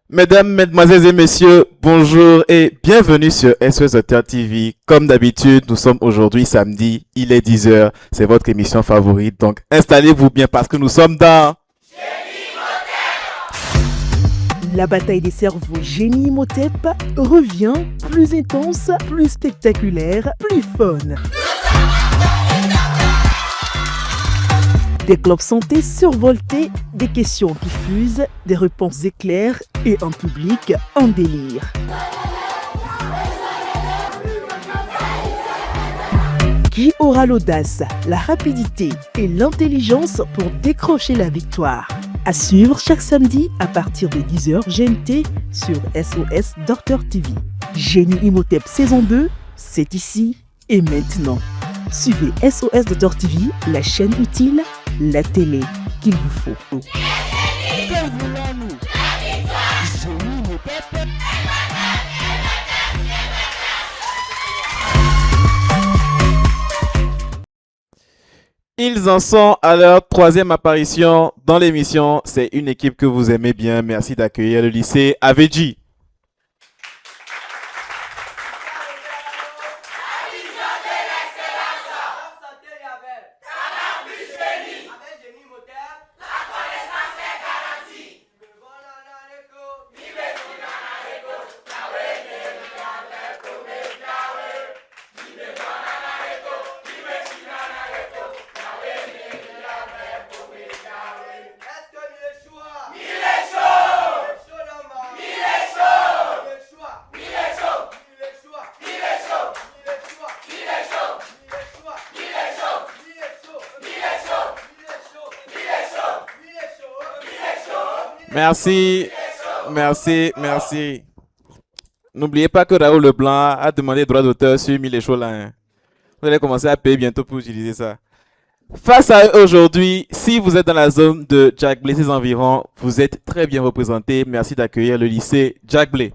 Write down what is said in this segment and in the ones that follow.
Mesdames, Mesdemoiselles et Messieurs, bonjour et bienvenue sur SOS Docteur TV. Comme d'habitude, nous sommes aujourd'hui samedi, il est 10 heures, c'est votre émission favorite, donc installez-vous bien parce que nous sommes dans... La bataille des cerveaux Génie Imhotep revient plus intense, plus spectaculaire, plus fun. Des clubs santé survoltés, des questions qui fusent, des réponses éclairs et un public en délire. Qui aura l'audace, la rapidité et l'intelligence pour décrocher la victoire? À suivre chaque samedi à partir de 10h GMT sur SOS Docteur TV. Génie Imhotep saison 2, c'est ici et maintenant. Suivez SOS Docteur TV, la chaîne utile, la télé qu'il vous faut. Que voulons-nous? Génie Imhotep. Ils en sont à leur troisième apparition dans l'émission. C'est une équipe que vous aimez bien. Merci d'accueillir le lycée Aveji. Merci, merci. N'oubliez pas que Raoul Leblanc a demandé droit d'auteur sur Mille et Chaud là, hein. Vous allez commencer à payer bientôt pour utiliser ça. Face à eux aujourd'hui, si vous êtes dans la zone de Jack Blay, ses environs, vous êtes très bien représentés. Merci d'accueillir le lycée Jack Blay.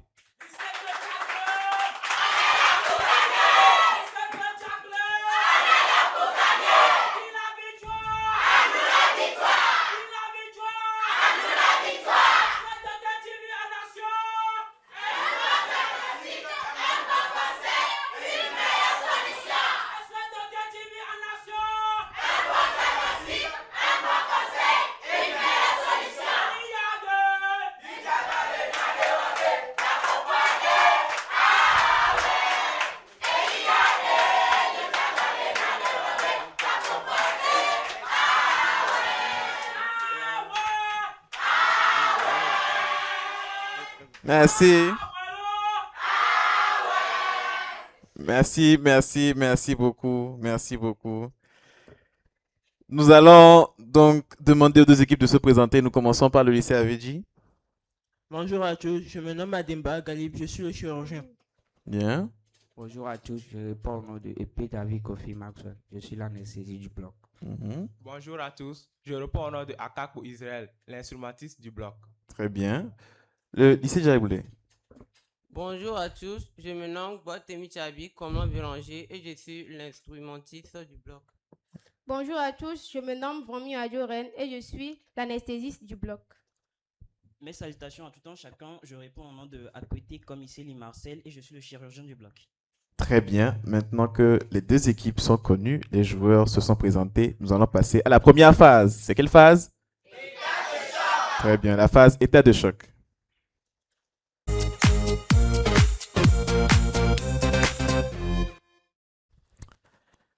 Merci. Merci beaucoup. Merci beaucoup. Nous allons donc demander aux deux équipes de se présenter. Nous commençons par le lycée Aveji. Bonjour à tous, je me nomme Ademba Galib, je suis le chirurgien. Bien. Bonjour à tous, je réponds au nom de Epé David Kofi Maxwell. Je suis l'anesthésiste du bloc. Bonjour à tous, je réponds au nom de Akako Israël, l'instrumentiste du bloc. Très bien. Le lycée Jack Blay. Bonjour à tous, je me nomme Boatemi Chabi, commandant Bélanger et je suis l'instrumentiste du bloc. Bonjour à tous, je me nomme Vrami Adjoren et je suis l'anesthésiste du bloc. Mes salutations à tout un chacun, je réponds au nom de Akwete Komiseli Marcel et je suis le chirurgien du bloc. Très bien. Maintenant que les deux équipes sont connues, les joueurs se sont présentés, nous allons passer à la première phase. C'est quelle phase? État de choc. Très bien, la phase état de choc.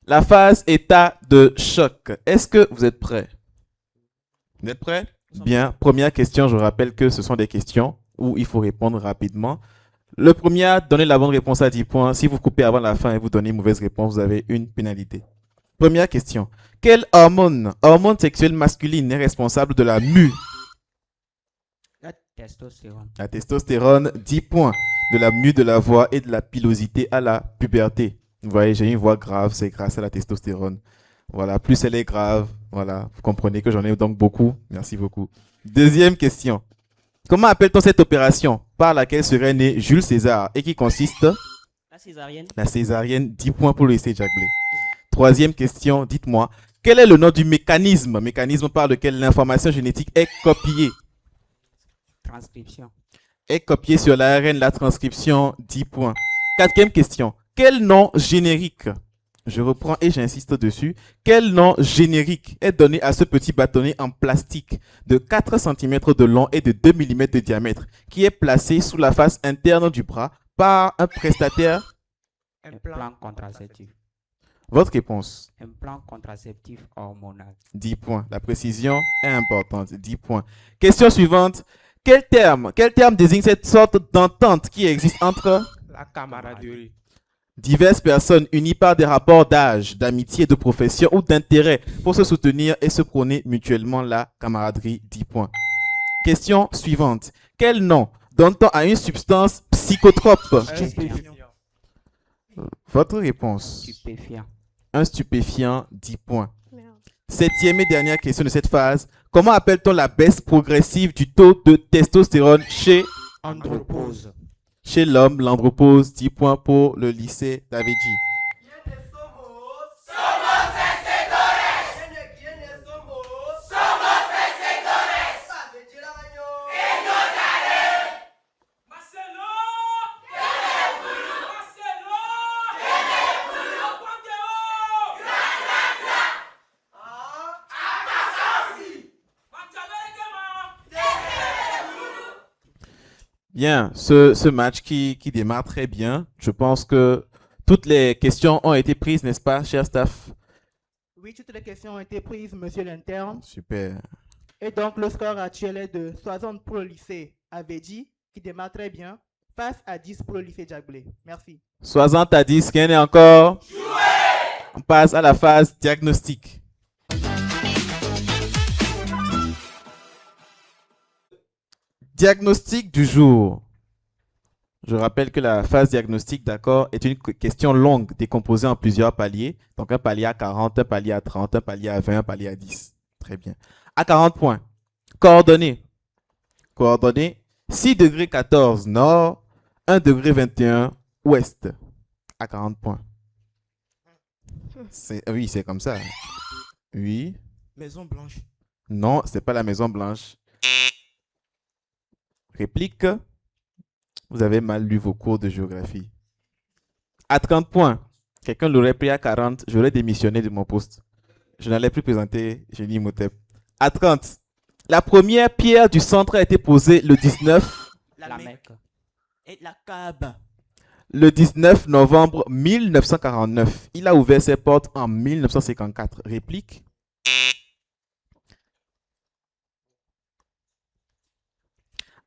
La phase état de choc. Est-ce que vous êtes prêts? Vous êtes prêts? Bien. Première question, je rappelle que ce sont des questions où il faut répondre rapidement. Le premier à donner la bonne réponse à 10 points. Si vous coupez avant la fin et vous donnez une mauvaise réponse, vous avez une pénalité. Première question. Quelle hormone sexuelle masculine est responsable de la mue? La testostérone. La testostérone, 10 points. De la mue de la voix et de la pilosité à la puberté. Vous voyez, j'ai une voix grave, c'est grâce à la testostérone. Voilà, plus elle est grave, voilà, vous comprenez que j'en ai donc beaucoup. Merci beaucoup. Deuxième question. Comment appelle-t-on cette opération par laquelle serait né Jules César et qui consiste? La césarienne. La césarienne, 10 points pour le lycée Jack Blay. Troisième question, dites-moi, quel est le nom du mécanisme par lequel l'information génétique est copiée? Transcription. est copié sur l'ARN, la transcription, 10 points. Quatrième question. Quel nom générique, je reprends et j'insiste dessus, quel nom générique est donné à ce petit bâtonnet en plastique de 4 cm de long et de 2 mm de diamètre qui est placé sous la face interne du bras par un prestataire? Un plan contraceptif. Votre réponse? Un plan contraceptif hormonal. 10 points. La précision est importante. 10 points. Question suivante. Quel terme désigne cette sorte d'entente qui existe entre La camaraderie. diverses personnes unies par des rapports d'âge, d'amitié, de profession ou d'intérêt pour se soutenir et se prôner mutuellement la camaraderie? 10 points. Question suivante. Quel nom donne-t-on à une substance psychotrope? Votre réponse? Stupéfiant. Un stupéfiant, 10 points. Merde. Septième et dernière question de cette phase. Comment appelle-t-on la baisse progressive du taux de testostérone chez Andropause. l'homme? L'andropause, 10 points pour le lycée Davidji. Bien, ce match qui démarre très bien. Je pense que toutes les questions ont été prises, n'est-ce pas, cher staff? Oui, toutes les questions ont été prises, monsieur l'interne. Super. Et donc, le score actuel est de 60 pour le lycée Avedi, qui démarre très bien, face à 10 pour le lycée Djagblé. Merci. 60 à 10, rien n'est encore? On passe à la phase diagnostic. Diagnostic du jour. Je rappelle que la phase diagnostic, d'accord, est une question longue décomposée en plusieurs paliers. Donc un palier à 40, un palier à 30, un palier à 20, un palier à 10. Très bien. À 40 points. Coordonnées. Coordonnées 6 degrés 14 nord, 1 degré 21 ouest. À 40 points. Oui, c'est comme ça. Oui. Maison Blanche. Non, c'est pas la Maison Blanche. Réplique. Vous avez mal lu vos cours de géographie. À 30 points. Quelqu'un l'aurait pris à 40. J'aurais démissionné de mon poste. Je n'allais plus présenter Génie Motep. À 30. La première pierre du centre a été posée le 19. La Mecque. Et la Kaaba. Le 19 novembre 1949. Il a ouvert ses portes en 1954. Réplique.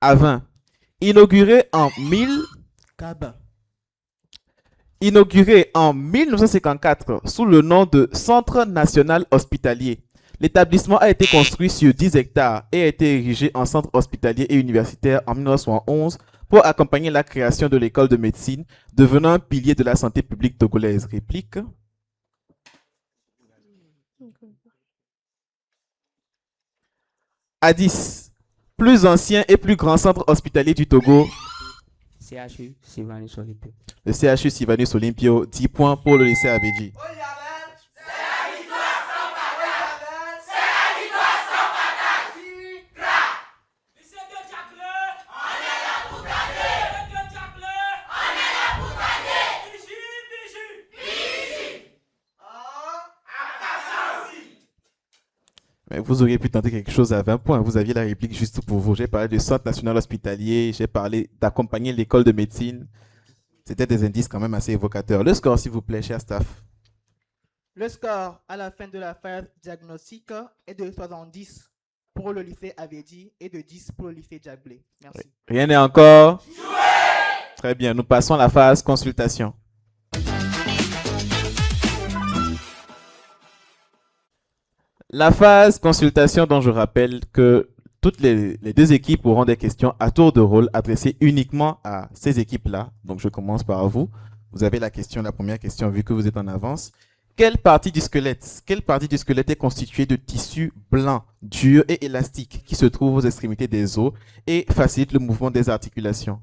À 20. Inauguré en 1954 sous le nom de Centre National Hospitalier. L'établissement a été construit sur 10 hectares et a été érigé en centre hospitalier et universitaire en 1911 pour accompagner la création de l'école de médecine, devenant un pilier de la santé publique togolaise. Réplique. À 10. Plus ancien et plus grand centre hospitalier du Togo. CHU Sylvanus Olympio. Le CHU Sylvanus Olympio, 10 points pour le lycée Abedji. Mais vous auriez pu tenter quelque chose à 20 points. Vous aviez la réplique juste pour vous. J'ai parlé du Centre national hospitalier, j'ai parlé d'accompagner l'école de médecine. C'était des indices quand même assez évocateurs. Le score, s'il vous plaît, cher staff. Le score à la fin de la phase diagnostique est de 70 pour le lycée Avedi et de 10 pour le lycée Djagblé. Merci. Rien n'est encore? Très bien, nous passons à la phase consultation. La phase consultation dont je rappelle que toutes les deux équipes auront des questions à tour de rôle adressées uniquement à ces équipes-là. Donc je commence par vous. Vous avez la première question vu que vous êtes en avance. Quelle partie du squelette est constituée de tissu blanc, dur et élastique qui se trouve aux extrémités des os et facilite le mouvement des articulations?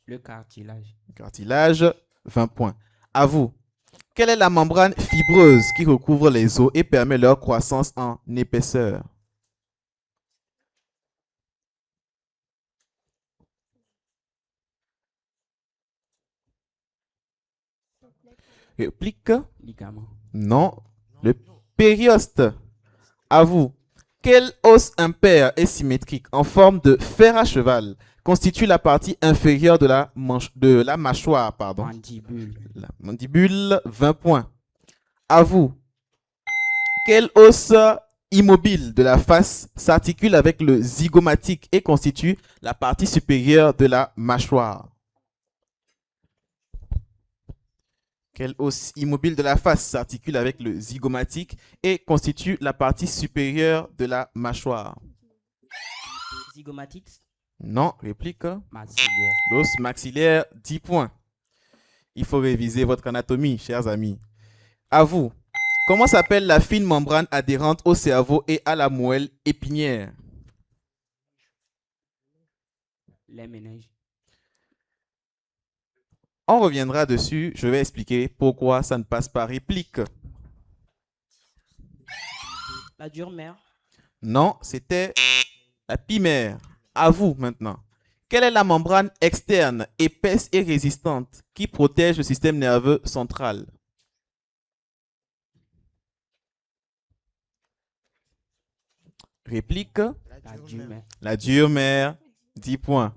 Le cartilage. Cartilage, 20 points. À vous. Quelle est la membrane fibreuse qui recouvre les os et permet leur croissance en épaisseur? Réplique. Ligament. Non. Le périoste. À vous. Quel os impair et symétrique en forme de fer à cheval constitue la partie inférieure de la mâchoire, pardon. Mandibule. La mandibule, 20 points. À vous. Quel os immobile de la face s'articule avec le zygomatique et constitue la partie supérieure de la mâchoire? Quel os immobile de la face s'articule avec le zygomatique et constitue la partie supérieure de la mâchoire? Zygomatite. Non, réplique. Maxillaire. L'os maxillaire, 10 points. Il faut réviser votre anatomie, chers amis. À vous. Comment s'appelle la fine membrane adhérente au cerveau et à la moelle épinière? Les méninges. On reviendra dessus. Je vais expliquer pourquoi ça ne passe pas. Réplique. La dure mère. Non, c'était la pimère. À vous maintenant. Quelle est la membrane externe, épaisse et résistante qui protège le système nerveux central? Réplique. La dure mère. La dure mère, 10 points.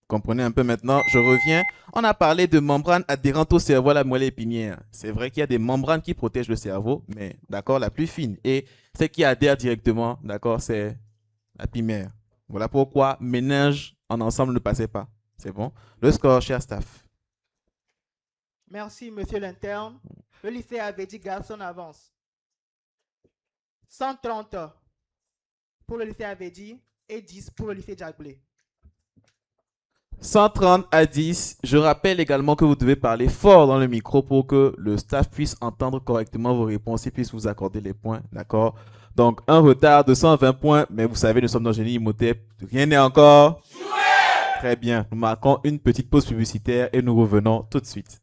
Comprenez un peu maintenant, je reviens. On a parlé de membrane adhérente au cerveau à la moelle épinière. C'est vrai qu'il y a des membranes qui protègent le cerveau, mais d'accord, la plus fine. Et celle qui adhère directement, d'accord, c'est la pimère. Voilà pourquoi méninges en ensemble ne passaient pas. C'est bon? Le score, cher staff. Merci, monsieur l'interne. Le lycée avait dit garçon avance. 130 pour le lycée avait dit et 10 pour le lycée Jacques-Blé. 130 à 10. Je rappelle également que vous devez parler fort dans le micro pour que le staff puisse entendre correctement vos réponses et puisse vous accorder les points. D'accord? Donc, un retard de 120 points, mais vous savez, nous sommes dans Génie Imhotep. Rien n'est encore joué. Très bien. Nous marquons une petite pause publicitaire et nous revenons tout de suite.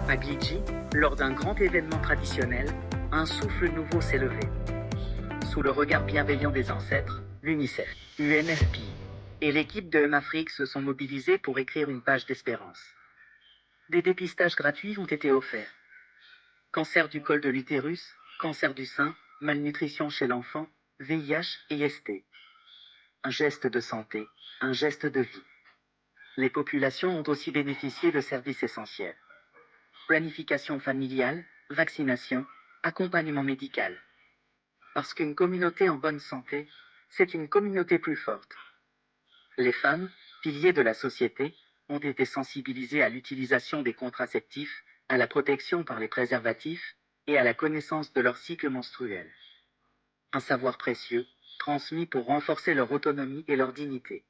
À Gidji, lors d'un grand événement traditionnel, un souffle nouveau s'est levé. Sous le regard bienveillant des ancêtres, l'UNICEF, UNFPI et l'équipe de Afrique se sont mobilisés pour écrire une page d'espérance. Des dépistages gratuits ont été offerts. Cancer du col de l'utérus, cancer du sein, malnutrition chez l'enfant, VIH et ST. Un geste de santé, un geste de vie. Les populations ont aussi bénéficié de services essentiels. Planification familiale, vaccination, accompagnement médical. Parce qu'une communauté en bonne santé, c'est une communauté plus forte. Les femmes, piliers de la société, ont été sensibilisées à l'utilisation des contraceptifs, à la protection par les préservatifs et à la connaissance de leur cycle menstruel. Un savoir précieux, transmis pour renforcer leur autonomie et leur dignité.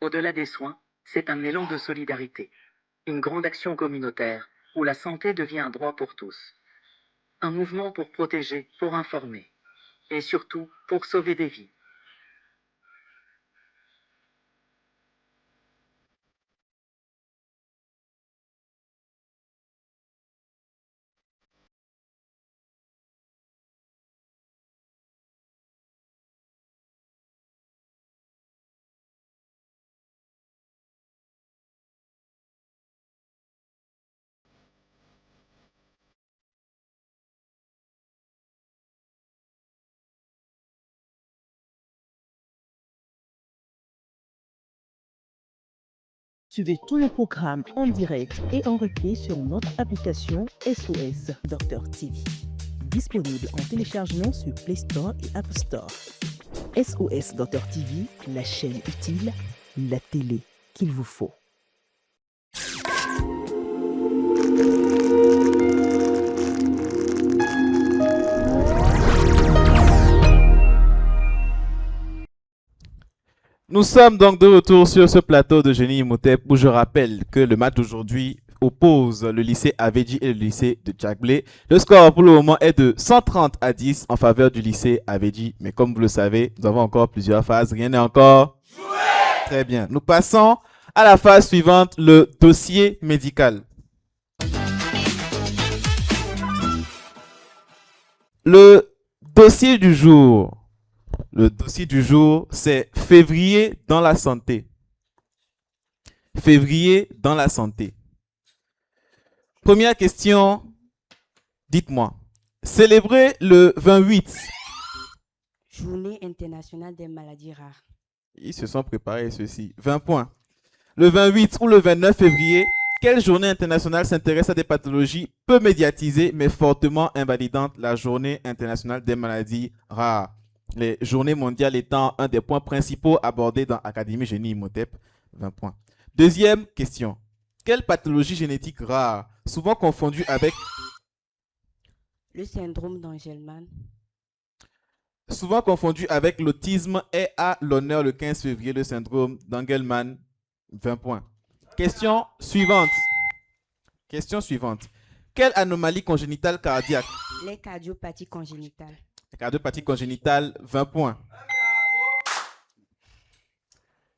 Au-delà des soins, c'est un élan de solidarité. Une grande action communautaire, où la santé devient un droit pour tous. Un mouvement pour protéger, pour informer. Et surtout, pour sauver des vies. Suivez tous nos programmes en direct et en replay sur notre application SOS Docteur TV. Disponible en téléchargement sur Play Store et App Store. SOS Docteur TV, la chaîne utile, la télé qu'il vous faut. Nous sommes donc de retour sur ce plateau de Génie Imhotep où je rappelle que le match d'aujourd'hui oppose le lycée Avedji et le lycée de Jacques-Blé. Le score pour le moment est de 130 à 10 en faveur du lycée Avedji. Mais comme vous le savez, nous avons encore plusieurs phases. Rien n'est encore joué. Très bien. Nous passons à la phase suivante, le dossier médical. Le dossier du jour. Le dossier du jour, c'est février dans la santé. Février dans la santé. Première question, dites-moi. Célébrer le 28. Journée internationale des maladies rares. Ils se sont préparés ceci. 20 points. Le 28 ou le 29 février, quelle journée internationale s'intéresse à des pathologies peu médiatisées mais fortement invalidantes? La journée internationale des maladies rares. Les journées mondiales étant un des points principaux abordés dans Académie Génie Imhotep. 20 points. Deuxième question. Quelle pathologie génétique rare, souvent confondue avec... Le syndrome d'Angelman. Souvent confondu avec l'autisme, est à l'honneur le 15 février, le syndrome d'Angelman. 20 points. Question suivante. Question suivante. Quelle anomalie congénitale cardiaque? Les cardiopathies congénitales. Cardiopathie congénitale, 20 points.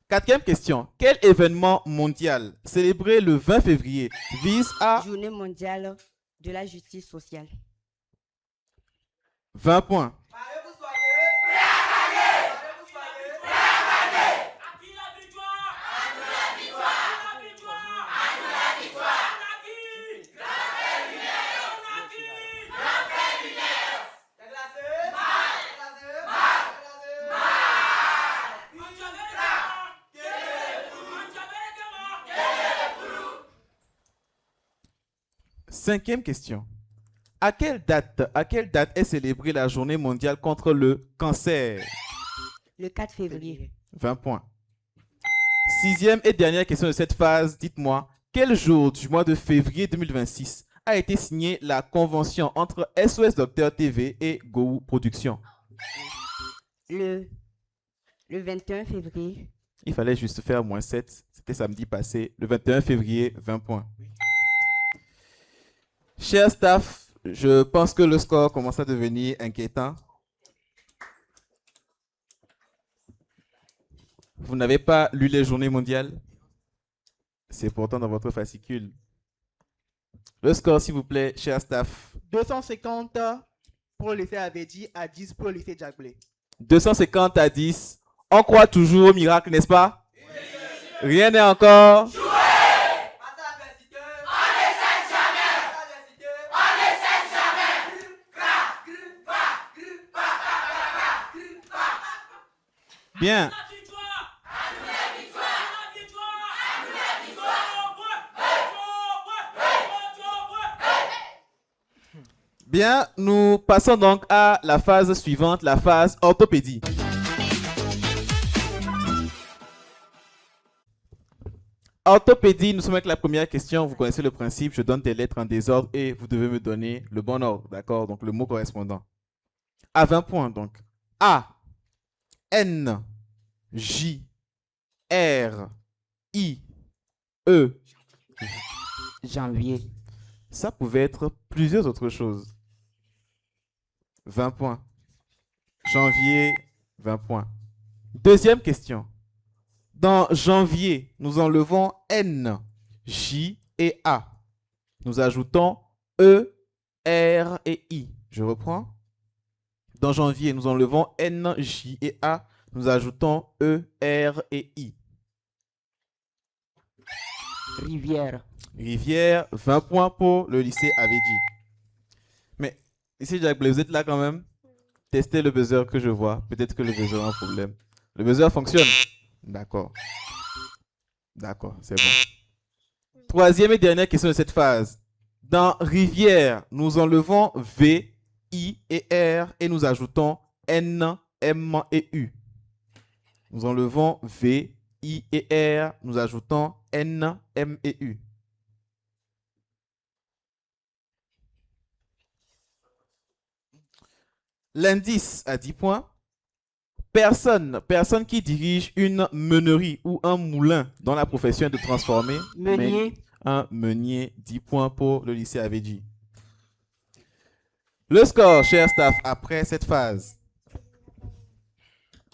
Quatrième question. Quel événement mondial célébré le 20 février vise à... Journée mondiale de la justice sociale. 20 points. Cinquième question. À quelle date est célébrée la journée mondiale contre le cancer? Le 4 février. 20 points. Sixième et dernière question de cette phase. Dites-moi, quel jour du mois de février 2026 a été signée la convention entre SOS Docteur TV et Go Productions? Le 21 février. Il fallait juste faire -7. C'était samedi passé. Le 21 février, 20 points. Cher staff, je pense que le score commence à devenir inquiétant. Vous n'avez pas lu les journées mondiales? C'est pourtant dans votre fascicule. Le score, s'il vous plaît, cher staff. 250 pour le lycée Avedi à 10 pour le lycée Jack Blay. 250 à 10. On croit toujours au miracle, n'est-ce pas? Oui. Rien n'est encore... Bien. Bien, nous passons donc à la phase suivante, la phase orthopédie. Orthopédie, nous sommes avec la première question. Vous connaissez le principe, je donne des lettres en désordre et vous devez me donner le bon ordre, d'accord? Donc le mot correspondant. À 20 points, donc. A. N, J, R, I, E. Janvier. Ça pouvait être plusieurs autres choses. 20 points. Janvier, 20 points. Deuxième question. Dans janvier, nous enlevons N, J et A. Nous ajoutons E, R et I. Je reprends. Dans janvier, nous enlevons N, J et A. Nous ajoutons E, R et I. Rivière. Rivière, 20 points pour le lycée Avedi. Mais, ici, Jack Blay, vous êtes là quand même? Testez le buzzer que je vois. Peut-être que le buzzer a un problème. Le buzzer fonctionne? D'accord. D'accord, c'est bon. Troisième et dernière question de cette phase. Dans rivière, nous enlevons V, I et R et nous ajoutons N, M et U. Nous enlevons V, I et R, nous ajoutons N, M et U. L'indice à 10 points. Personne qui dirige une meunerie ou un moulin dont la profession est de transformer. Meunier. Un meunier, 10 points pour le lycée Avedi. Le score, cher staff, après cette phase.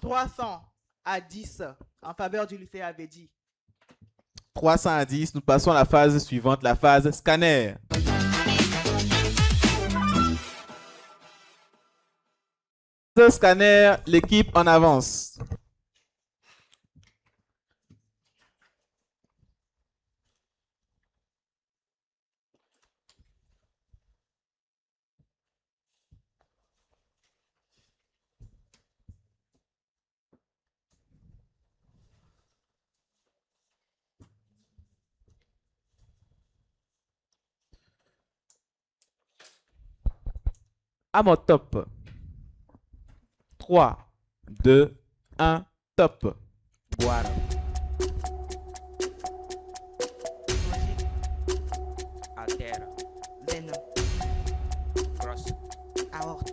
300 à 10 en faveur du lycée Avedi. 300 à 10. Nous passons à la phase suivante, la phase scanner. Scanner, l'équipe en avance. À mon top. 3, 2, 1, top. Boire. À terre. Venin. Grosse. Aorte.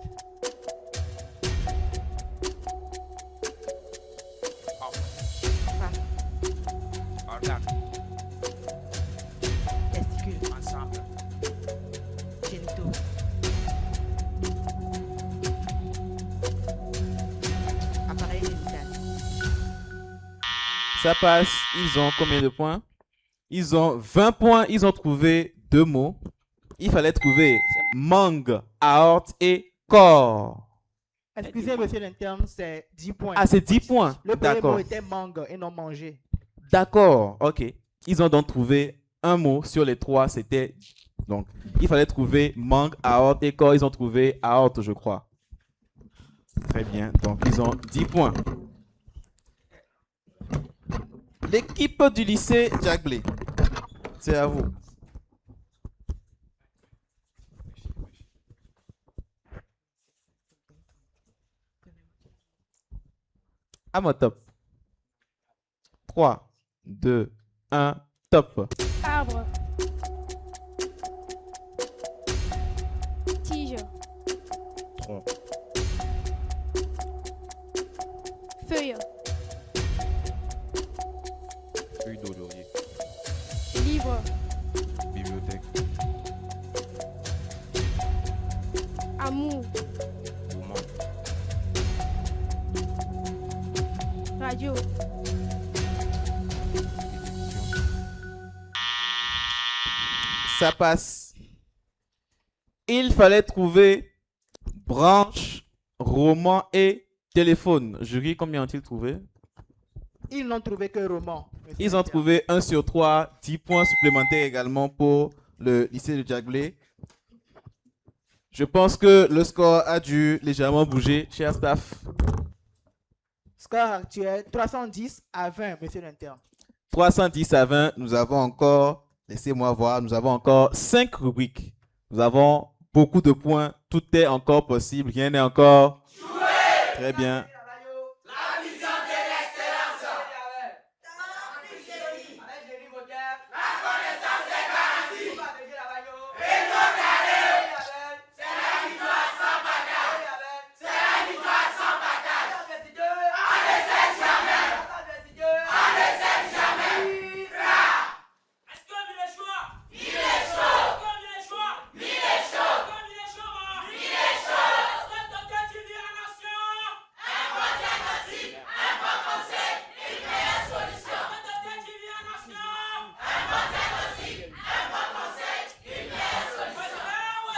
Femme. Organe. Testicule. Ensemble. Génitaux. Appareil génital. Ça passe. Ils ont combien de points? Ils ont 20 points. Ils ont trouvé 2 mots. Il fallait trouver mangue, aorte et corps. Excusez, monsieur l'interne, c'est 10 points. Ah, c'est 10 points. Le premier D'accord. mot était mangue et non manger. D'accord. Ok. Ils ont donc trouvé un mot sur les 3. C'était... Donc, il fallait trouver mangue, aorte et corps. Ils ont trouvé aorte, je crois. Très bien. Donc, ils ont 10 points. L'équipe du lycée Diaglé. C'est à vous. À mon top. 3, 2, 1, top. Arbre. Tige. Tronc. Feuille. Feuille d'eau d'oreiller. Livre. Bibliothèque. Amour. Roman. Radio. Ça passe. Il fallait trouver branche, roman et téléphone. Jury, combien ont-ils trouvé? Ils n'ont trouvé que roman. Ils ont trouvé 1 sur 3, 10 points supplémentaires également pour le lycée de Diaglé. Je pense que le score a dû légèrement bouger, cher staff. Score actuel 310 à 20, monsieur l'interne. 310 à 20, nous avons encore, laissez-moi voir, nous avons encore 5 rubriques. Nous avons beaucoup de points, tout est encore possible, rien n'est encore joué. Très bien. La vision de l'excellence. La connaissance est garantie. Et non d'aller. C'est la victoire sans bagarre. C'est la victoire sans bagarre. On ne sait jamais. On ne sait jamais. Est-ce que il est chaud? Il est chaud. Il est chaud. Il est chaud. Il est chaud. Est-ce que quelqu'un dit à la nation? Un bon diagnostic, un bon conseil, une meilleure solution. Est-ce que quelqu'un dit à la nation? Un bon diagnostic, un bon conseil, une meilleure solution. Où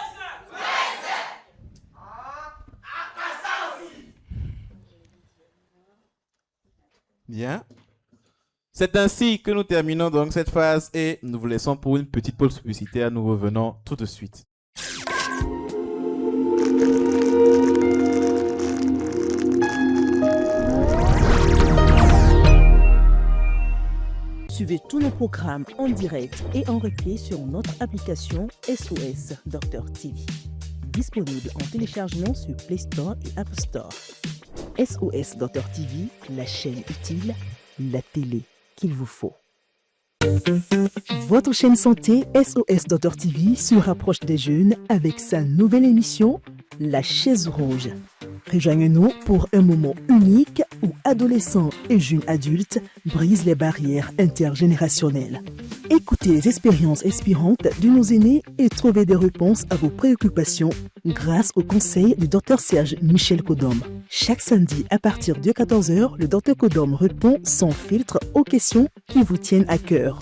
est-ce? À Kassa aussi. Bien. C'est ainsi que nous terminons donc cette phase et nous vous laissons pour une petite pause publicitaire. Nous revenons tout de suite. Suivez tous nos programmes en direct et en replay sur notre application SOS Docteur TV. Disponible en téléchargement sur Play Store et App Store. SOS Docteur TV, la chaîne utile, la télé qu'il vous faut. Votre chaîne santé SOS Docteur TV se rapproche des jeunes avec sa nouvelle émission la chaise rouge. Rejoignez-nous pour un moment unique où adolescents et jeunes adultes brisent les barrières intergénérationnelles. Écoutez les expériences inspirantes de nos aînés et trouvez des réponses à vos préoccupations grâce au conseil du Dr Serge Michel Kodom. Chaque samedi à partir de 14h, le Dr Kodom répond sans filtre aux questions qui vous tiennent à cœur.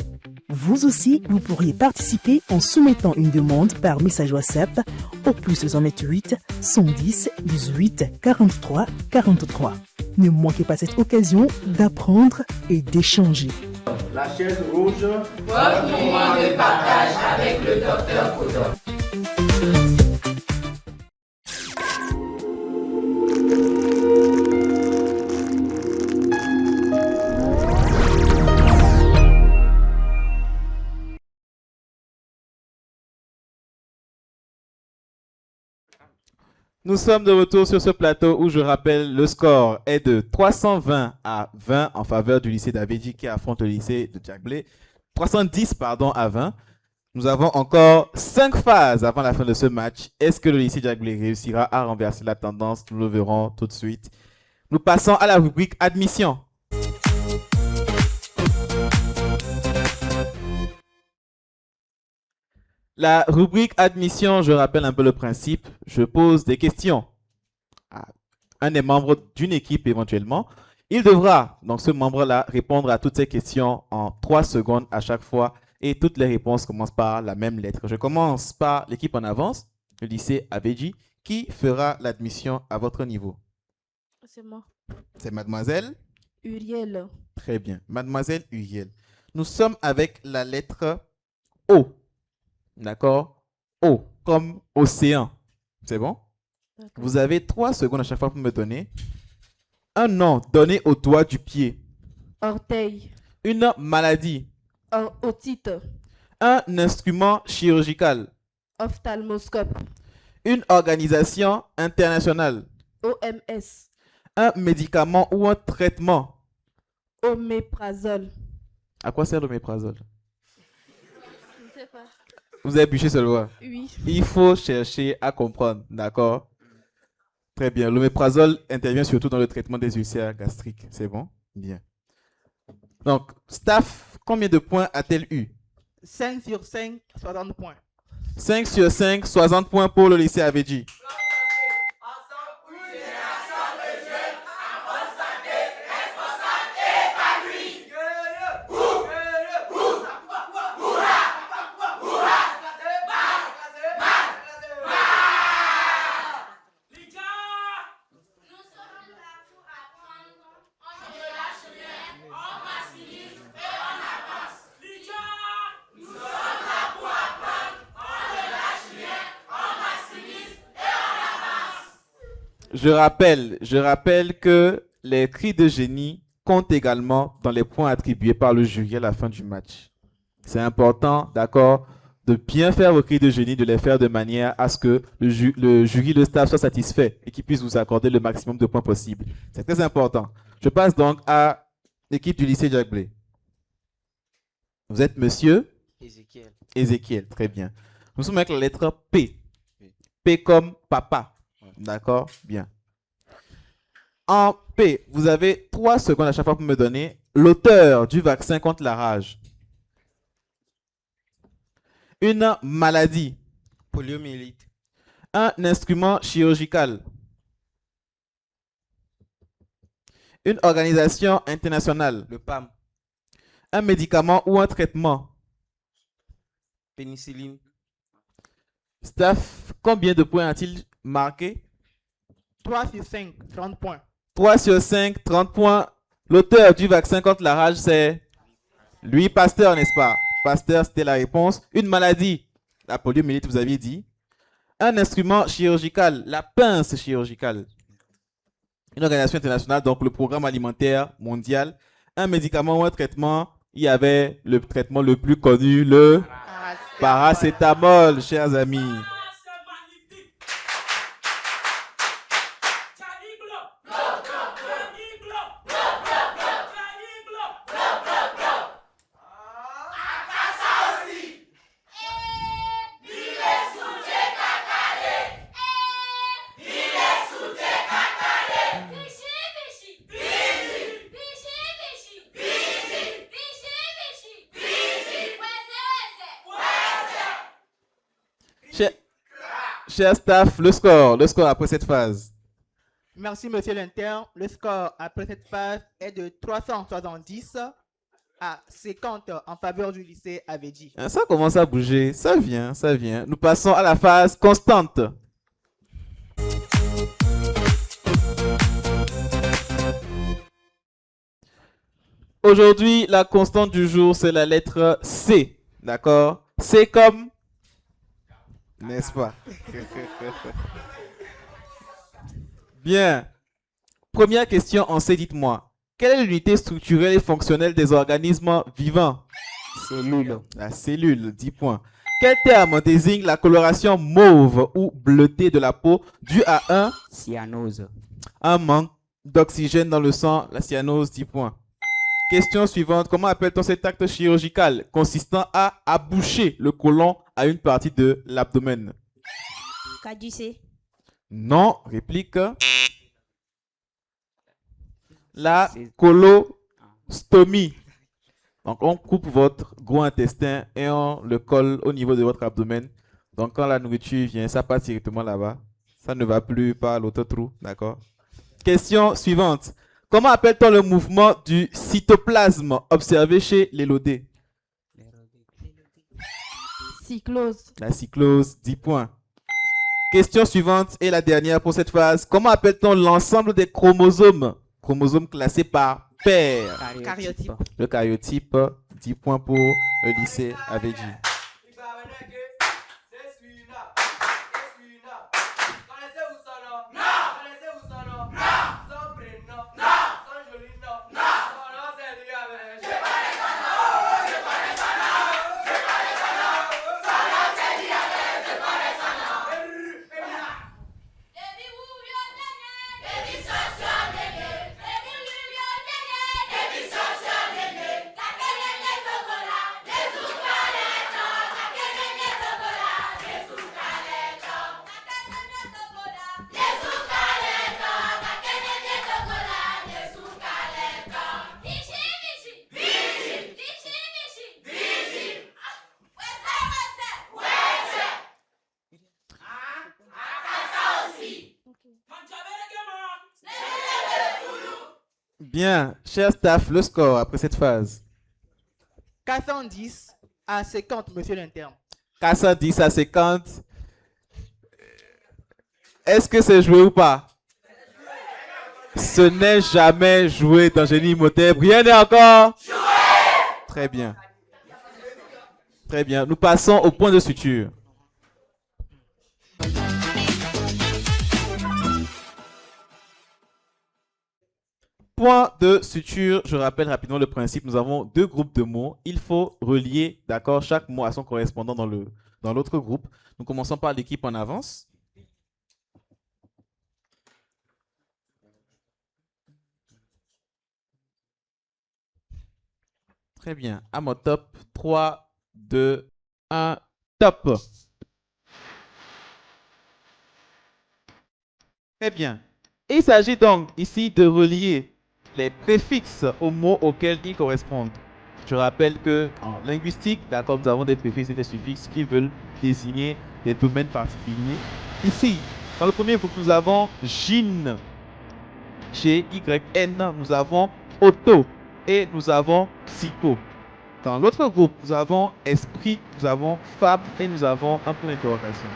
Vous aussi, vous pourriez participer en soumettant une demande par message WhatsApp au plus 228 110 18 43 43. Ne manquez pas cette occasion d'apprendre et d'échanger. La chaise rouge. Votre moment de partage avec le Dr Kodom. Nous sommes de retour sur ce plateau où je rappelle le score est de 320 à 20 en faveur du lycée d'Avedji qui affronte le lycée de Djagblé. 310 à 20. Nous avons encore 5 phases avant la fin de ce match. Est-ce que le lycée Djagblé réussira à renverser la tendance? Nous le verrons tout de suite. Nous passons à la rubrique admission. La rubrique admission, je rappelle un peu le principe. Je pose des questions à un des membres d'une équipe éventuellement. Il devra, donc ce membre-là, répondre à toutes ces questions en 3 secondes à chaque fois. Et toutes les réponses commencent par la même lettre. Je commence par l'équipe en avance, le lycée Avedji. Qui fera l'admission à votre niveau? C'est moi. C'est mademoiselle Uriel. Très bien. Mademoiselle Uriel. Nous sommes avec la lettre O. D'accord? O, comme océan. C'est bon? Vous avez 3 secondes à chaque fois pour me donner un nom donné au doigt du pied. Orteil. Une maladie. Otite. Un instrument chirurgical. Ophtalmoscope. Une organisation internationale. OMS. Un médicament ou un traitement. Oméprazole. À quoi sert l'oméprazole? Je ne sais pas. Vous avez bûché seulement? Oui. Il faut chercher à comprendre, d'accord? Très bien. L'oméprazole intervient surtout dans le traitement des ulcères gastriques. C'est bon? Bien. Donc, Staff, combien de points a-t-elle eu? 5 sur 5, 60 points. 5 sur 5, 60 points pour le lycée Avedji. Je rappelle que les cris de génie comptent également dans les points attribués par le jury à la fin du match. C'est important, d'accord, de bien faire vos cris de génie, de les faire de manière à ce que le jury, le staff soit satisfait et qu'il puisse vous accorder le maximum de points possible. C'est très important. Je passe donc à l'équipe du lycée Djagblé. Vous êtes monsieur? Ézéchiel. Ézéchiel, très bien. Nous sommes avec la lettre P. P comme papa. D'accord? Bien. En P, vous avez 3 secondes à chaque fois pour me donner l'auteur du vaccin contre la rage. Une maladie. Poliomyélite. Un instrument chirurgical. Une organisation internationale. Le PAM. Un médicament ou un traitement. Pénicilline. Staff, combien de points a-t-il marqué? 3 sur 5, 30 points. 3 sur 5, 30 points. L'auteur du vaccin contre la rage, c'est Louis Pasteur, n'est-ce pas? Pasteur, c'était la réponse. Une maladie, la poliomyélite, vous aviez dit. Un instrument chirurgical, la pince chirurgicale. Une organisation internationale, donc le programme alimentaire mondial. Un médicament ou un traitement, il y avait le traitement le plus connu, le paracétamol, chers amis. Cher staff, le score après cette phase. Merci, monsieur l'interne. Le score après cette phase est de 370 à 50 en faveur du lycée Avedi. Ça commence à bouger. Ça vient. Nous passons à la phase constante. Aujourd'hui, la constante du jour, c'est la lettre C. D'accord? C comme... N'est-ce pas? Bien. Première question en C, dites-moi. Quelle est l'unité structurelle et fonctionnelle des organismes vivants? Cellule. La cellule, 10 points. Quel terme désigne la coloration mauve ou bleutée de la peau due à cyanose. un manque d'oxygène dans le sang, la cyanose, 10 points. Question suivante. Comment appelle-t-on cet acte chirurgical consistant à aboucher le côlon à une partie de l'abdomen? Caducé. Non. Réplique. La colostomie. Donc, on coupe votre gros intestin et on le colle au niveau de votre abdomen. Donc, quand la nourriture vient, ça passe directement là-bas. Ça ne va plus par l'autre trou. D'accord? Question suivante. Comment appelle-t-on le mouvement du cytoplasme observé chez l'élodée? Cyclose. La cyclose, 10 points. Question suivante et la dernière pour cette phase. Comment appelle-t-on l'ensemble des chromosomes? Chromosomes classés par paire. Cariotype. Le cariotype, 10 points pour le lycée Avedi. Bien, cher staff, le score après cette phase. 410 à 50, monsieur l'interne. 410 à 50. Est-ce que c'est joué ou pas? Ce n'est jamais joué dans Génie Imhotep. Rien n'est encore joué. Très bien. Très bien. Nous passons au point de suture. Point de suture, je rappelle rapidement le principe. Nous avons deux groupes de mots. Il faut relier, d'accord, chaque mot à son correspondant dans l'autre groupe. Nous commençons par l'équipe en avance. Très bien. À mon top. 3, 2, 1, top. Très bien. Il s'agit donc ici de relier les préfixes aux mots auxquels ils correspondent. Je rappelle que en linguistique, d'accord, nous avons des préfixes et des suffixes qui veulent désigner des domaines particuliers. Ici, dans le premier groupe, nous avons gyn. G-Y-N, nous avons auto et nous avons psycho. Dans l'autre groupe, nous avons esprit, nous avons femme et nous avons un point d'interrogation.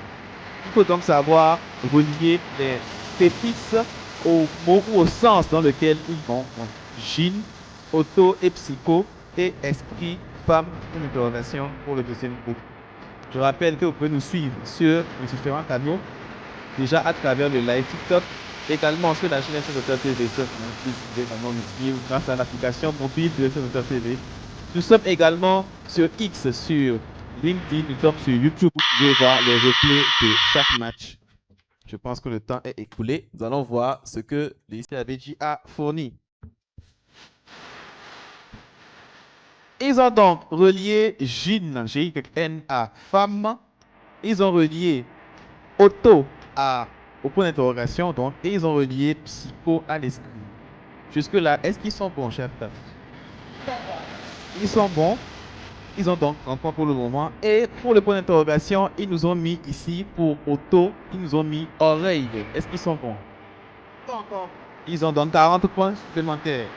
Il faut donc savoir relier les préfixes au mot ou au sens dans lequel ils vont. Gyn, auto et psycho et esprit, femme, une interrogation pour le deuxième groupe. Je rappelle que vous pouvez nous suivre sur les différents canaux, déjà à travers le live TikTok, également sur la chaîne SOS TV, grâce à l'application mobile de SOS TV. Nous sommes également sur X, sur LinkedIn, nous sommes sur YouTube. Vous pouvez voir les replays de chaque match. Je pense que le temps est écoulé. Nous allons voir ce que le lycée Avedi a fourni. Ils ont donc relié gyn, G-Y-N à femme. Ils ont relié auto au point d'interrogation, donc, et ils ont relié psycho à l'esprit. Jusque-là, est-ce qu'ils sont bons, chef? Ils sont bons. Ils ont donc 30 points pour le moment. Et pour le point d'interrogation, ils nous ont mis ici pour auto, ils nous ont mis oreille. Est-ce qu'ils sont bons? Pas encore. Ils ont donc 40 points supplémentaires.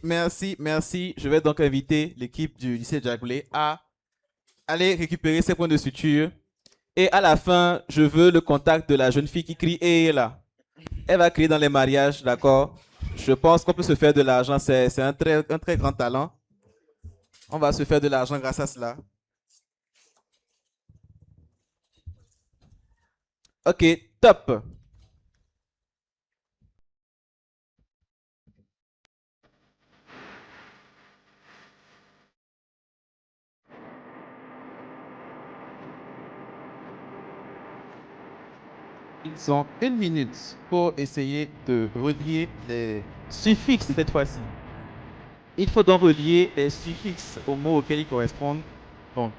Merci. Je vais donc inviter l'équipe du lycée Djagoulé à aller récupérer ses points de suture. Et à la fin, je veux le contact de la jeune fille qui crie « Eh là ». Elle va crier dans les mariages, d'accord? Je pense qu'on peut se faire de l'argent. C'est un très grand talent. On va se faire de l'argent grâce à cela. Ok, top. Ils ont 1 minute pour essayer de relier les suffixes cette fois-ci. Il faut donc relier les suffixes aux mots auxquels ils correspondent. Donc,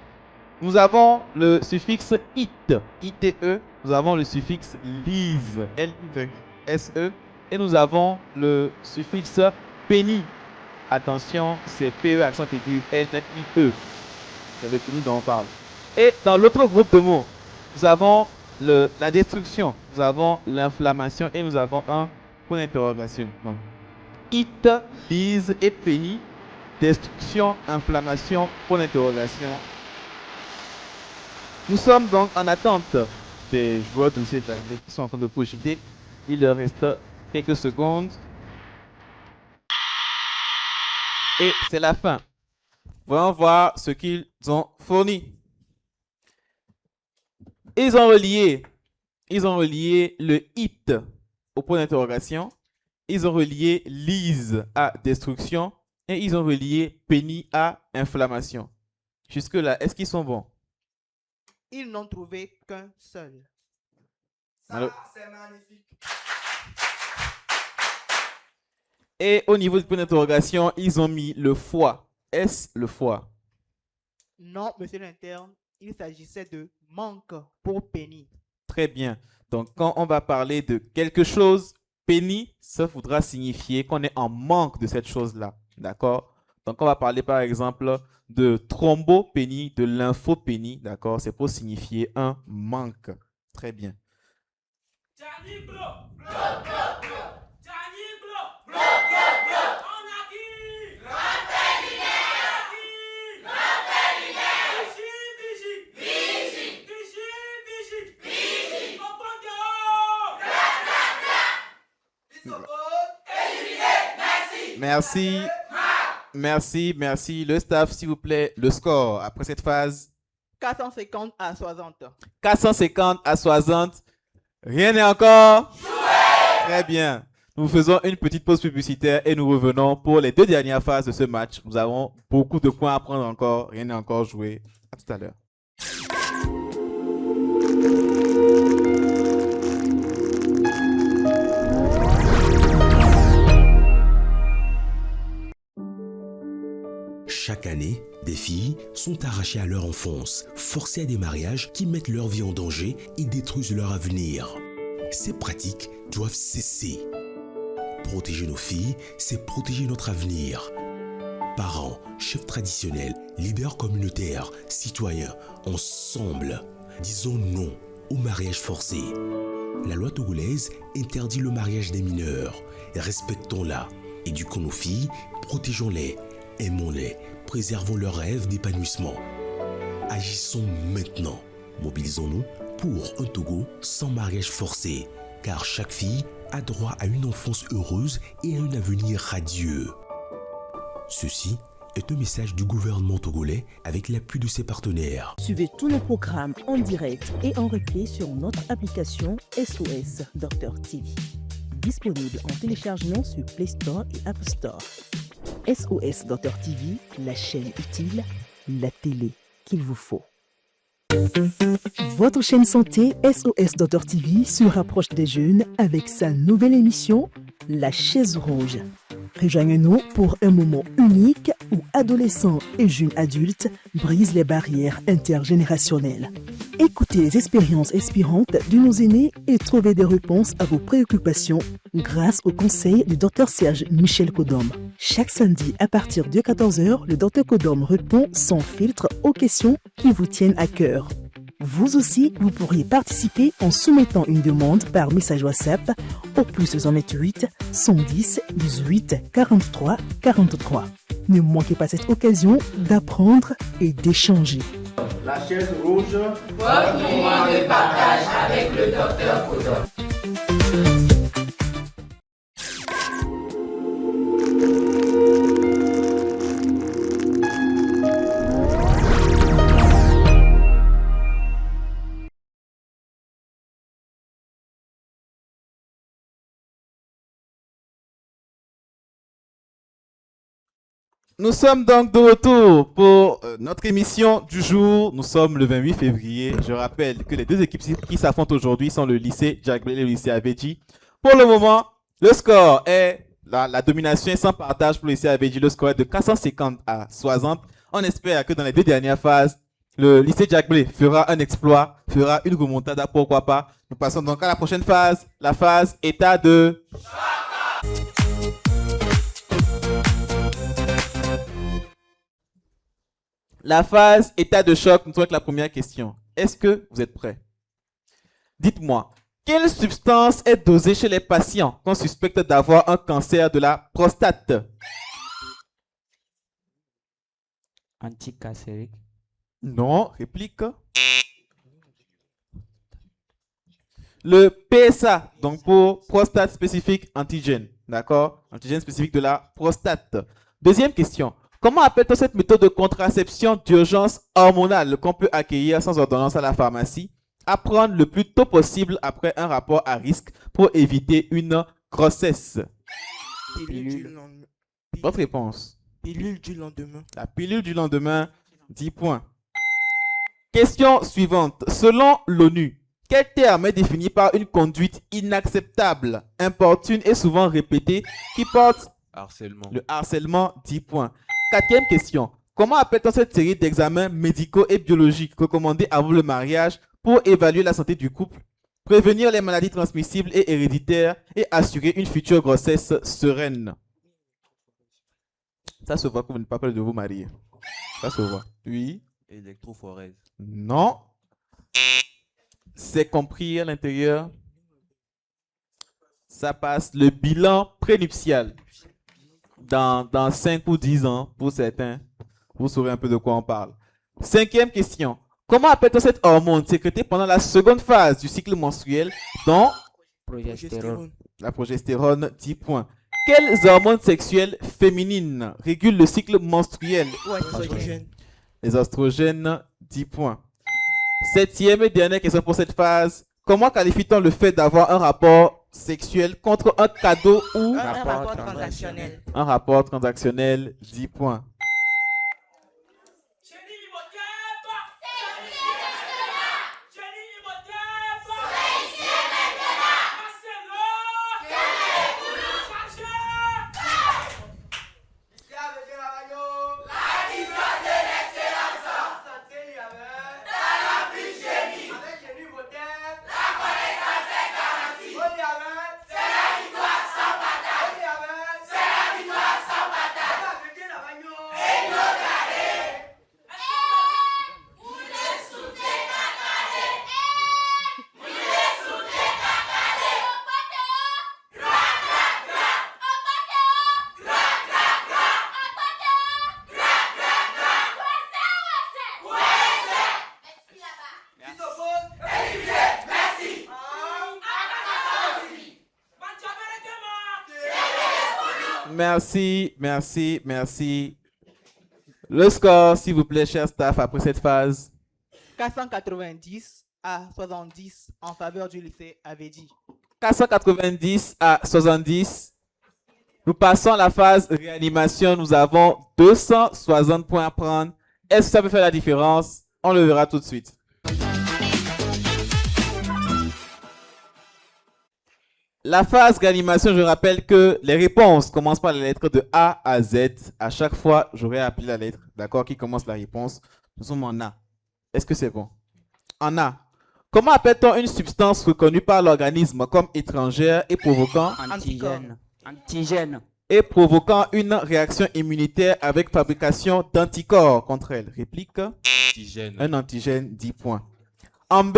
nous avons le suffixe it, ite. Nous avons le suffixe lise, l-i-s-e. Et nous avons le suffixe penny. Attention, c'est pe accent aigu, n-i-e. C'est le penny dont on parle. Et dans l'autre groupe de mots, nous avons la destruction, nous avons l'inflammation et nous avons un point d'interrogation. Donc, it, lise et penny, destruction, inflammation, point d'interrogation. Nous sommes donc en attente des joueurs de cette année qui sont en train de projeter. Il leur reste quelques secondes. Et c'est la fin. Voyons voir ce qu'ils ont fourni. Ils ont relié le hit au point d'interrogation. Ils ont relié lise à destruction. Et ils ont relié penny à inflammation. Jusque-là, est-ce qu'ils sont bons? Ils n'ont trouvé qu'un seul. Alors, c'est magnifique. et au niveau du point d'interrogation, ils ont mis le foie. Est-ce le foie? Non, monsieur l'interne, il s'agissait de manque pour penny. Très bien. Donc, quand on va parler de quelque chose, penny, ça voudra signifier qu'on est en manque de cette chose-là. D'accord? Donc, on va parler par exemple de thrombopénie, de lymphopénie. D'accord? C'est pour signifier un manque. Très bien. Merci. Le staff, s'il vous plaît, le score après cette phase. 450 à 60. 450 à 60. Rien n'est encore joué. Très bien. Nous faisons une petite pause publicitaire et nous revenons pour les 2 dernières phases de ce match. Nous avons beaucoup de points à prendre encore. Rien n'est encore joué. À tout à l'heure. Chaque année, des filles sont arrachées à leur enfance, forcées à des mariages qui mettent leur vie en danger et détruisent leur avenir. Ces pratiques doivent cesser. Protéger nos filles, c'est protéger notre avenir. Parents, chefs traditionnels, leaders communautaires, citoyens, ensemble, disons non au mariage forcé. La loi togolaise interdit le mariage des mineurs. Respectons-la. Éduquons nos filles, protégeons-les, aimons-les, préservons leurs rêves d'épanouissement. Agissons maintenant. Mobilisons-nous pour un Togo sans mariage forcé, car chaque fille a droit à une enfance heureuse et à un avenir radieux. Ceci est un message du gouvernement togolais avec l'appui de ses partenaires. Suivez tous nos programmes en direct et en replay sur notre application SOS Docteur TV. Disponible en téléchargement sur Play Store et App Store. SOS Docteur TV, la chaîne utile, la télé qu'il vous faut. Votre chaîne santé SOS Docteur TV se rapproche des jeunes avec sa nouvelle émission La Chaise Rouge. Rejoignez-nous pour un moment unique où adolescents et jeunes adultes brisent les barrières intergénérationnelles. Écoutez les expériences inspirantes de nos aînés et trouvez des réponses à vos préoccupations grâce au conseil du Dr Serge Michel Kodom. Chaque samedi à partir de 14h, le Dr Kodom répond sans filtre aux questions qui vous tiennent à cœur. Vous aussi, vous pourriez participer en soumettant une demande par message WhatsApp au plus 228 110 18 43 43. Ne manquez pas cette occasion d'apprendre et d'échanger. La chaise rouge. Votre moment de partage avec le docteur Kodom. Nous sommes donc de retour pour notre émission du jour. Nous sommes le 28 février. Je rappelle que les deux équipes qui s'affrontent aujourd'hui sont le lycée Jack Blay et le lycée Abedji. Pour le moment, le score est la domination est sans partage pour le lycée Abedji. Le score est de 450 à 60. On espère que dans les deux dernières phases, le lycée Jack Blay fera un exploit, fera une remontada, pourquoi pas. Nous passons donc à la prochaine phase, la phase état de... La phase état de choc, nous sommes avec la première question. Est-ce que vous êtes prêts? Dites-moi, quelle substance est dosée chez les patients qu'on suspecte d'avoir un cancer de la prostate? Anticancérique. Non, réplique. Le PSA, donc pour prostate spécifique antigène, d'accord? Antigène spécifique de la prostate. Deuxième question. Comment appelle-t-on cette méthode de contraception d'urgence hormonale qu'on peut accueillir sans ordonnance à la pharmacie, à prendre le plus tôt possible après un rapport à risque pour éviter une grossesse? Votre réponse? Pilule du lendemain. La pilule du lendemain, 10 points. Question suivante. Selon l'ONU, quel terme est défini par une conduite inacceptable, importune et souvent répétée qui porte Harcèlement. le harcèlement, 10 points. Quatrième question. Comment appelle-t-on cette série d'examens médicaux et biologiques recommandés avant le mariage pour évaluer la santé du couple, prévenir les maladies transmissibles et héréditaires et assurer une future grossesse sereine? Ça se voit que vous n'êtes pas prêt de vous marier. Ça se voit. Oui. Électrophorèse. Non. C'est compris à l'intérieur. Ça passe le bilan prénuptial. Dans 5 ou 10 ans, pour certains, vous saurez un peu de quoi on parle. Cinquième question. Comment appelle-t-on cette hormone sécrétée pendant la seconde phase du cycle menstruel dont Progestérone. la progestérone, 10 points. Quelles hormones sexuelles féminines régulent le cycle menstruel? Les oestrogènes, 10 points. Septième et dernière question pour cette phase. Comment qualifie-t-on le fait d'avoir un rapport sexuel contre un cadeau ou Un rapport transactionnel. un rapport transactionnel, 10 points. Merci, merci, merci. Le score, s'il vous plaît, cher staff, après cette phase. 490 à 70 en faveur du lycée Avedi. 490 à 70. Nous passons à la phase réanimation. Nous avons 260 points à prendre. Est-ce que ça peut faire la différence? On le verra tout de suite. La phase réanimation, je rappelle que les réponses commencent par la lettre de A à Z. À chaque fois, j'aurai appelé la lettre, d'accord, qui commence la réponse. Nous sommes en A. Est-ce que c'est bon? En A. Comment appelle-t-on une substance reconnue par l'organisme comme étrangère et provoquant Antigène. Antigène. et provoquant une réaction immunitaire avec fabrication d'anticorps contre elle? Réplique. Antigène. Un antigène, 10 points. En B.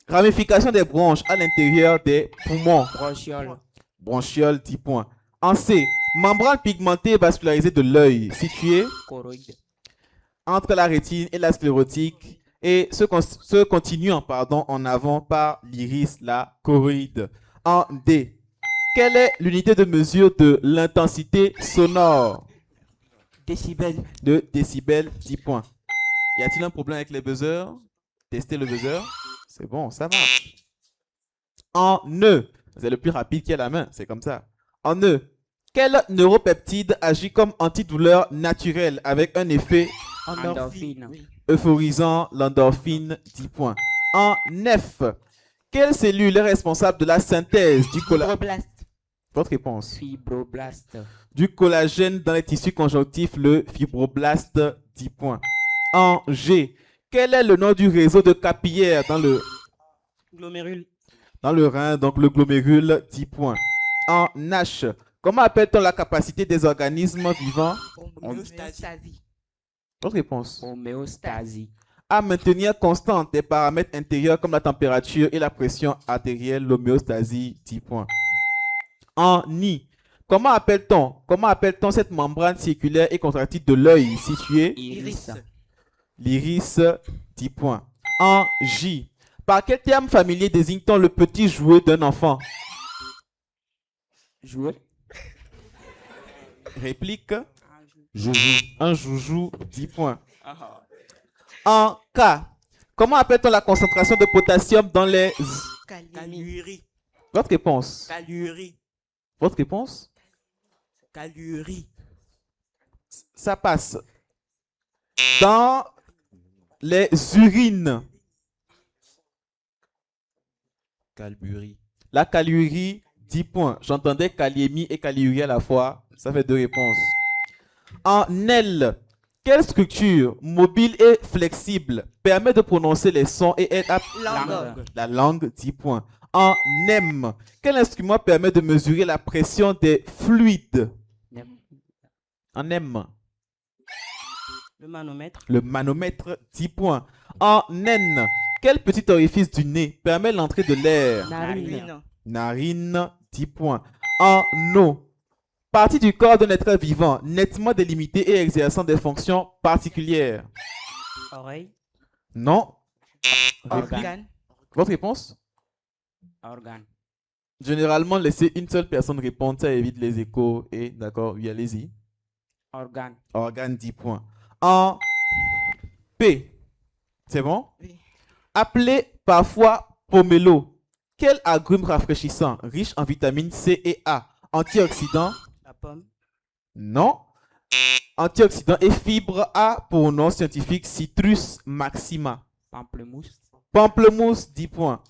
Ramification des bronches à l'intérieur des poumons. Bronchiole. Bronchiole, 10 points. En C. Membrane pigmentée vascularisée de l'œil située Choroïde. entre la rétine et la sclérotique et se continuant en avant par l'iris, la choroïde. En D. Quelle est l'unité de mesure de l'intensité sonore? Décibel. De décibels, 10 points. Y a-t-il un problème avec les buzzers? Testez le buzzer. C'est bon, ça marche. En E. C'est le plus rapide qui a la main, c'est comme ça. En E. Quel neuropeptide agit comme antidouleur naturel avec un effet Endorphine. euphorisant, l'endorphine, 10 points. En F. Quelle cellule est responsable de la synthèse du collagène? Fibroblaste. Votre réponse. Fibroblaste. Du collagène dans les tissus conjonctifs, le fibroblaste, 10 points. En G. Quel est le nom du réseau de capillaires dans le rein, donc le glomérule, 10 points. En H. Comment appelle-t-on la capacité des organismes vivants? Homéostasie. Votre réponse. Homéostasie. À maintenir constante des paramètres intérieurs comme la température et la pression artérielle, l'homéostasie, 10 points. En I. Comment appelle-t-on cette membrane circulaire et contractile de l'œil située? Iris. L'iris, 10 points. En J. Par quel terme familier désigne-t-on le petit jouet d'un enfant? Jouet. Réplique. Joujou. Un joujou, 10 points. En K. Comment appelle-t-on la concentration de potassium dans les... Calurie. Votre réponse. Calurie. Votre réponse. Calurie. Ça passe. Dans les urines. Calburie. La calurie, 10 points. J'entendais kaliémie et kaliurie à la fois. Ça fait 2 réponses. En L. Quelle structure mobile et flexible permet de prononcer les sons et aide à... Langue. La langue, 10 points. En M. Quel instrument permet de mesurer la pression des fluides? En M. Le manomètre. Le manomètre, 10 points. En N. Quel petit orifice du nez permet l'entrée de l'air? Narine. Narine, 10 points. En O. Partie du corps d'un être vivant, nettement délimitée et exerçant des fonctions particulières. Oreille. Non. Réplique. Organe. Votre réponse? Organe. Généralement, laissez une seule personne répondre, ça évite les échos. Et d'accord, oui, allez-y. Organe. Organe, 10 points. En P. C'est bon? Oui. Appelé parfois pomelo. Quel agrume rafraîchissant, riche en vitamines C et A, antioxydants? La pomme. Non. Antioxydants et fibres A pour nom scientifique Citrus maxima. Pamplemousse. Pamplemousse, 10 points.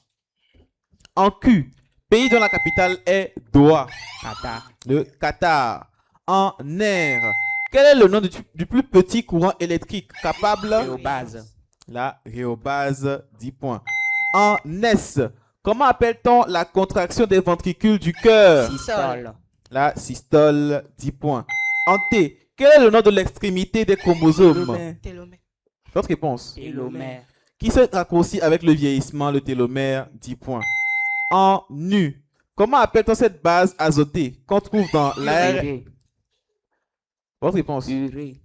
En Q. Pays dont la capitale est Doha. Qatar. Le Qatar. En R. Quel est le nom du plus petit courant électrique capable? Réobase. La réobase, 10 points. En S. Comment appelle-t-on la contraction des ventricules du cœur? Systole. La systole, 10 points. En T. Quel est le nom de l'extrémité des chromosomes? Télomère. Votre réponse? Télomère. Qui se raccourcit avec le vieillissement, le télomère, 10 points. En U. Comment appelle-t-on cette base azotée qu'on trouve dans l'air? Urée. Votre réponse? Urée.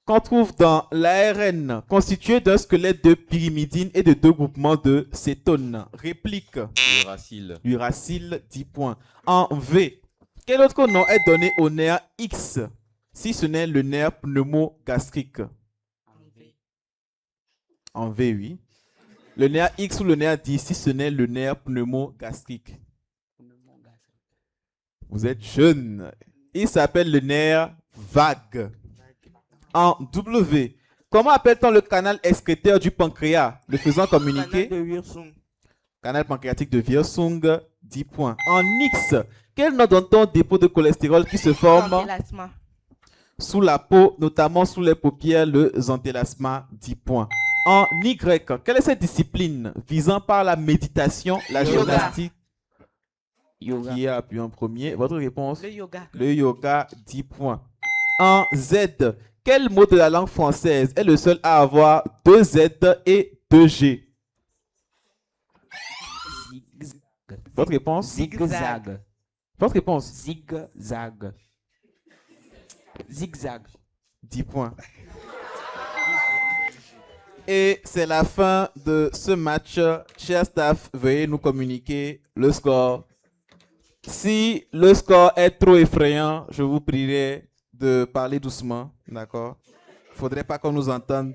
Qu'on trouve dans l'ARN, constitué d'un squelette de pyrimidine et de 2 groupements de cétone. Réplique. Uracile. Uracile, 10 points. En V. Quel autre nom est donné au nerf X? si ce n'est le nerf pneumogastrique? En V, oui. Le nerf X ou le nerf 10 si ce n'est le nerf pneumogastrique? Vous êtes jeune. Il s'appelle le nerf vague. En W, comment appelle-t-on le canal excréteur du pancréas, le faisant communiquer? Canal de Wirsung. Canal pancréatique de Wirsung, 10 points. En X, quel nom donne-t-on au dépôt de cholestérol qui se forme Antélasma. sous la peau, notamment sous les paupières, le xanthelasma, 10 points. En Y, quelle est cette discipline visant par la méditation, la Yoga. gymnastique? Yoga. Qui a appuyé en premier? Votre réponse? Le yoga. Le yoga, 10 points. En Z, quel mot de la langue française est le seul à avoir 2 Z et 2 G? Votre réponse? Zigzag. Votre réponse? Zigzag. Zigzag. 10 points. Et c'est la fin de ce match. Cher staff, veuillez nous communiquer le score. Si le score est trop effrayant, je vous prierai de parler doucement, d'accord? Il ne faudrait pas qu'on nous entende.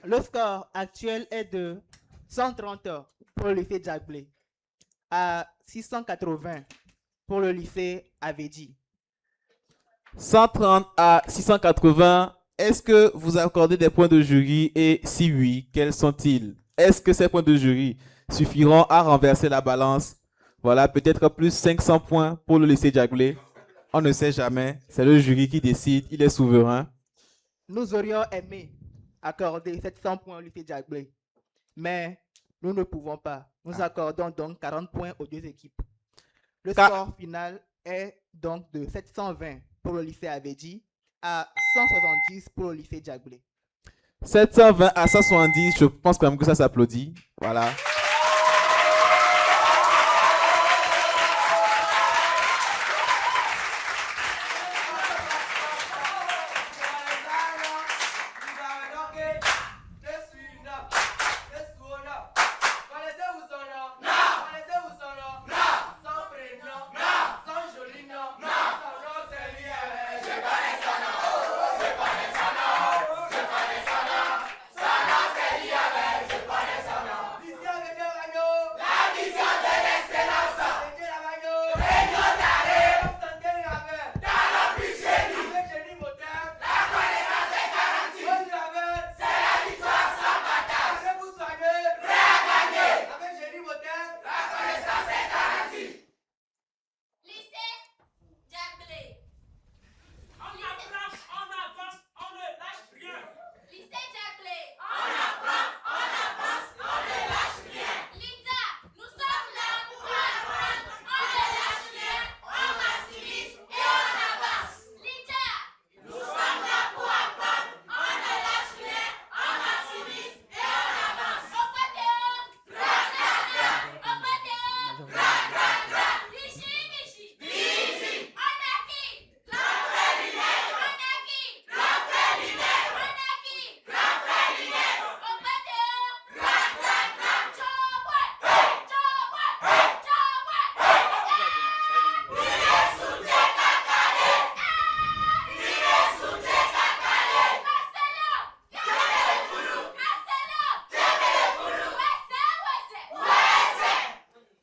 Le score actuel est de 130 pour le lycée Jagblé à 680 pour le lycée Avedi. 130 à 680, est-ce que vous accordez des points de jury et si oui, quels sont-ils? Est-ce que ces points de jury suffiront à renverser la balance? Voilà, peut-être plus 500 points pour le lycée Jagblé. On ne sait jamais, c'est le jury qui décide, il est souverain. Nous aurions aimé accorder 700 points au lycée Jagblé, mais nous ne pouvons pas. Nous accordons donc 40 points aux deux équipes. Le score final est donc de 720 pour le lycée Avedi à 170 pour le lycée Jagblé. 720 à 170, je pense quand même que ça s'applaudit. Voilà.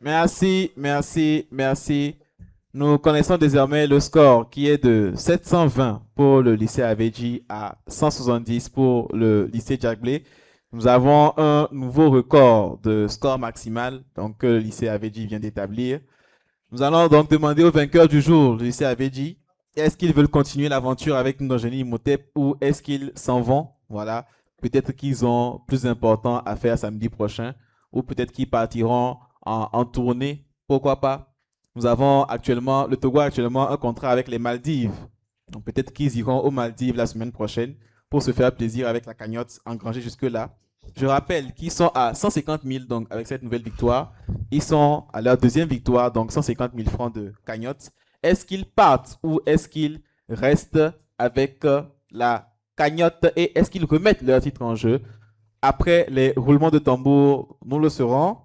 Merci, merci, merci. Nous connaissons désormais le score qui est de 720 pour le lycée Avedi à 170 pour le lycée Jagblé. Nous avons un nouveau record de score maximal donc, que le lycée Avedi vient d'établir. Nous allons donc demander au vainqueur du jour, le lycée Avedi, est-ce qu'ils veulent continuer l'aventure avec nous dans Génie Imhotep ou est-ce qu'ils s'en vont? Voilà. Peut-être qu'ils ont plus important à faire samedi prochain ou peut-être qu'ils partiront en tournée, pourquoi pas. Nous avons actuellement, le Togo a actuellement un contrat avec les Maldives. Donc peut-être qu'ils iront aux Maldives la semaine prochaine pour se faire plaisir avec la cagnotte engrangée jusque-là. Je rappelle qu'ils sont à 150 000 donc avec cette nouvelle victoire. Ils sont à leur deuxième victoire, donc 150 000 francs de cagnotte. Est-ce qu'ils partent ou est-ce qu'ils restent avec la cagnotte et est-ce qu'ils remettent leur titre en jeu? Après les roulements de tambour, nous le saurons.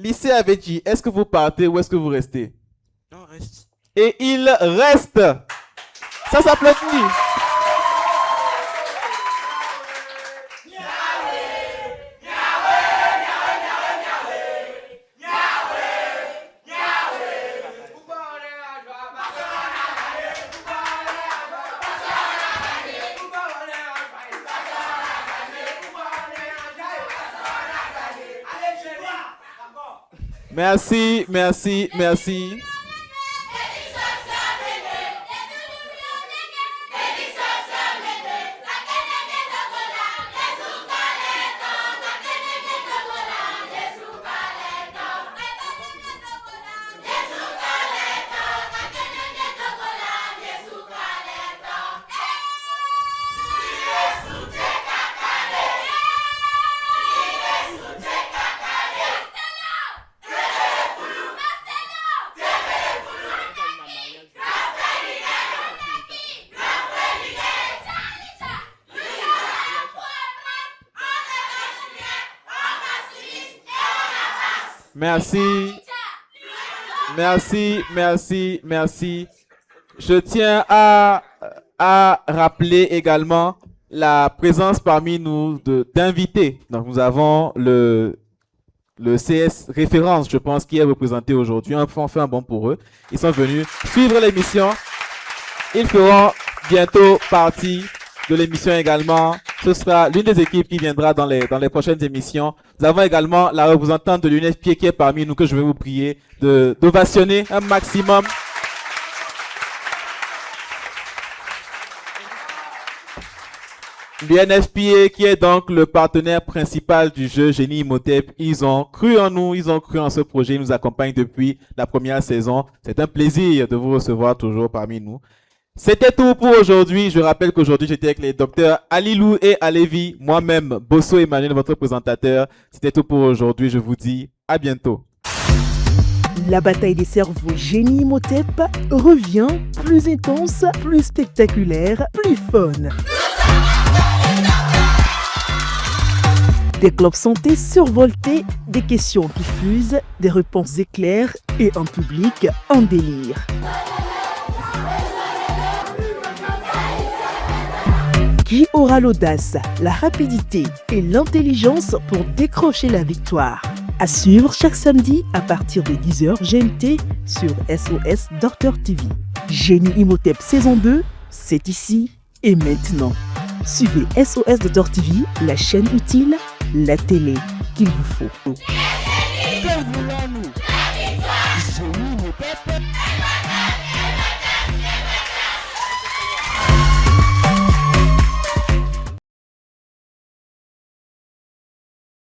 Lycée Avedji, est-ce que vous partez ou est-ce que vous restez? Non, reste. Et il reste. Ça s'applaudit. Merci, merci, merci. Merci. Merci, merci, merci. Je tiens à rappeler également la présence parmi nous d'invités. Donc, nous avons le CS Référence, je pense, qui est représenté aujourd'hui. On fait un bon pour eux. Ils sont venus suivre l'émission. Ils feront bientôt partie de l'émission également. Ce sera l'une des équipes qui viendra dans les prochaines émissions. Nous avons également la représentante de l'UNFPA qui est parmi nous, que je vais vous prier d'ovationner un maximum. L'UNFPA qui est donc le partenaire principal du jeu Génie Imhotep, ils ont cru en nous, ils ont cru en ce projet, ils nous accompagnent depuis la première saison. C'est un plaisir de vous recevoir toujours parmi nous. C'était tout pour aujourd'hui. Je rappelle qu'aujourd'hui, j'étais avec les docteurs Alilou et Alevi, moi-même, Bosso Emmanuel, votre présentateur. C'était tout pour aujourd'hui. Je vous dis à bientôt. La bataille des cerveaux Génie Imhotep revient plus intense, plus spectaculaire, plus fun. Des clubs santé survoltés, des questions qui fusent, des réponses éclairs et un public en délire. Qui aura l'audace, la rapidité et l'intelligence pour décrocher la victoire? À suivre chaque samedi à partir de 10h GMT sur SOS Docteur TV. Génie Imhotep saison 2, c'est ici et maintenant. Suivez SOS Docteur TV, la chaîne utile, la télé qu'il vous faut.